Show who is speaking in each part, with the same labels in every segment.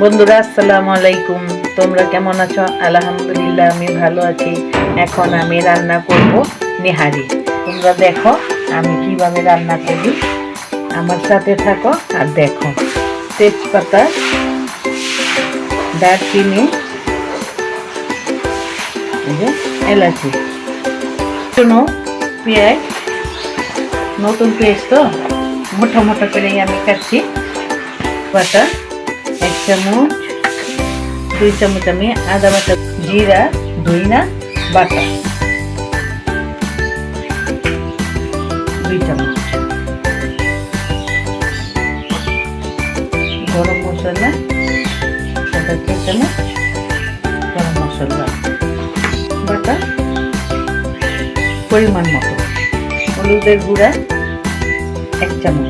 Speaker 1: বন্ধুরা আসসালামু আলাইকুম। তোমরা কেমন আছো? আলহামদুলিল্লাহ আমি ভালো আছি। এখন আমি রান্না করব নেহারি। তোমরা দেখো আমি কিভাবে রান্না করি, আমার সাথে থাকো আর দেখো। তেজপাতা, দারচিনি, এলাচি, পেঁয়াজ, নতুন পেঁয়াজ তো মোটা মোটা করে আমি কাটছি। বাটা 1 চামচ, 2 চামচ আমি আদা বাটা, জিরা ধইনা বাটা 2 চামচ, গরম মশলা 1 চামচ, গরম মশলা বাটা পরিমাণ মতো, হলুদের গুঁড়া 1 চামচ,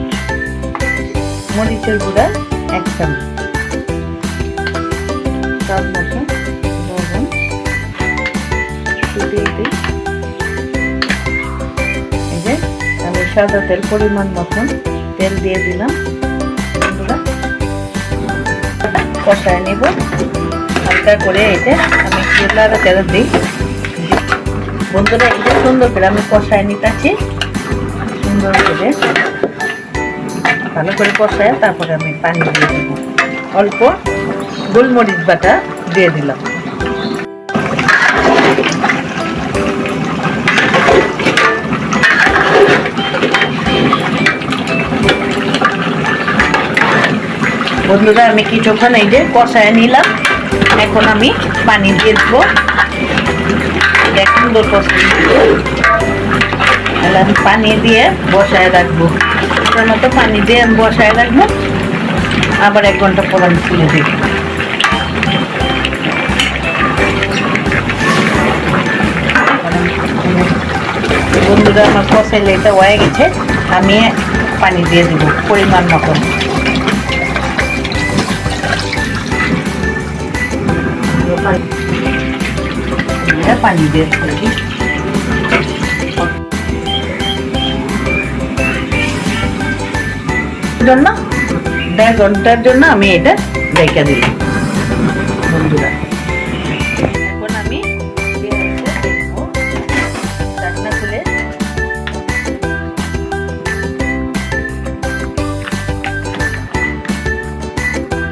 Speaker 1: মরিচের গুঁড়া 1 চামচ, স্বাদ মতো লবণ দিয়ে দিই। এই যে আমি সাদা তেল পরিমাণ মতন তেল দিয়ে দিলাম। বন্ধুরা কষায় নেব হালকা করে। এটা আমি লাড়া তেল দিই। বন্ধুরা এটা সুন্দর করে আমি কষায় নিতেছি। সুন্দর করে ভালো করে কষায় তারপরে আমি পানি দিয়ে দেব। অল্প গোলমরিচ বাটা দিয়ে দিলাম। বন্ধুরা আমি কিছুক্ষণ এই যে কষায় নিলাম। এখন আমি পানি দিয়ে দেবো। সুন্দর কষায় আমি পানি দিয়ে বসায় রাখবো। মতো পানি দিয়ে আমি বসায় রাখবো। আবার 1 ঘন্টা পর আমি তুলে দিই। বন্ধুরা আমার কষাইলে এটা হয়ে গেছে। আমি পানি দিয়ে দিব পরিমাণ মতো। পানি দিয়ে দিই। জন্য 1.5 ঘন্টার জন্য আমি এটা রেখে দিলাম। বন্ধুরা এখন আমি দেখবো রান্না করে।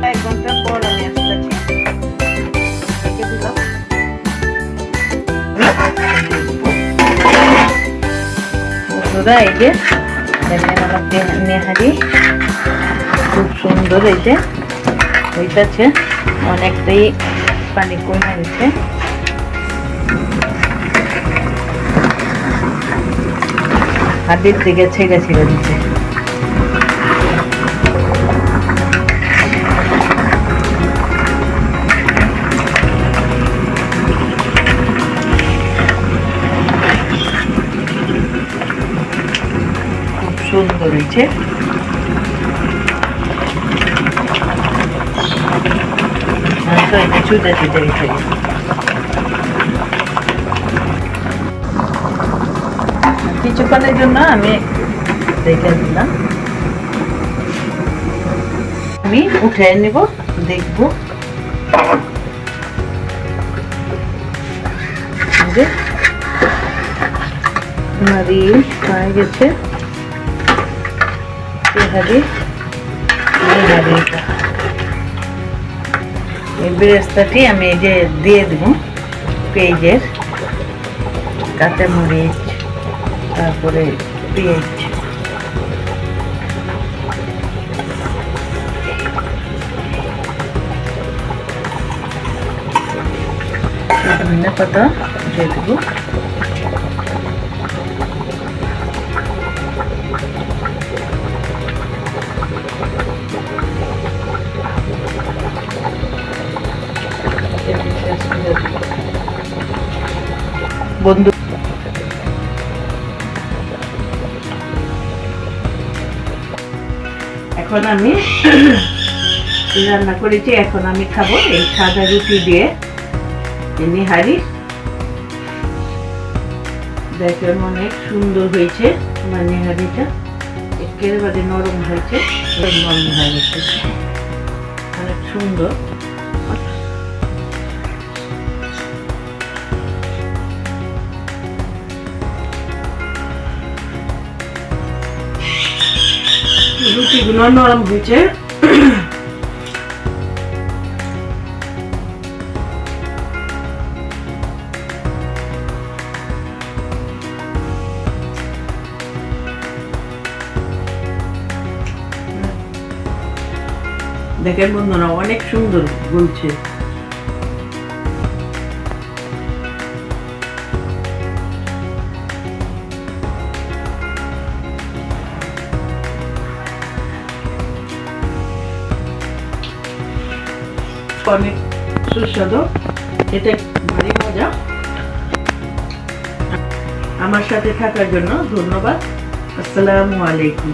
Speaker 1: 1 ঘন্টা পর আমি আসতেছি, রেখে দিলাম। বন্ধুরা এই যে দেখেন আমার নেহারি খুব সুন্দর হয়েছে। হইতেছে অনেকটাই পানি কমে গেছে। হাতের দিকে ছেড়ে ছেড়ে দিচ্ছে। খুব সুন্দর হয়েছে। কিছুক্ষণের জন্য আমি রেখে দিলাম। আমি উঠে নেব, দেখব। হয়ে গেছে। এই বেরেস্তাটি আমি এই যে দিয়ে দেব। পেঁয়াজের কাঁচামরিচ, তারপরে পেঁয়াজ, ধনে পাতা দিয়ে দেব। বন্ধু এখন আমি রান্না করেছি। এখন আমি খাবো এই সাদা রুটি দিয়ে নেহারি। দেখেন অনেক সুন্দর হয়েছে আমার নেহারিটা। একেবারে নরম হয়েছে, নরম হয়ে গেছে। অনেক সুন্দর।
Speaker 2: রুটিগুলো নরম হয়েছে। দেখেন বন্ধুরা, অনেক সুন্দর বলছে। অনেক সুস্বাদু, এটা ভারী মজা। আমার সাথে থাকার জন্য ধন্যবাদ। আসসালামু আলাইকুম।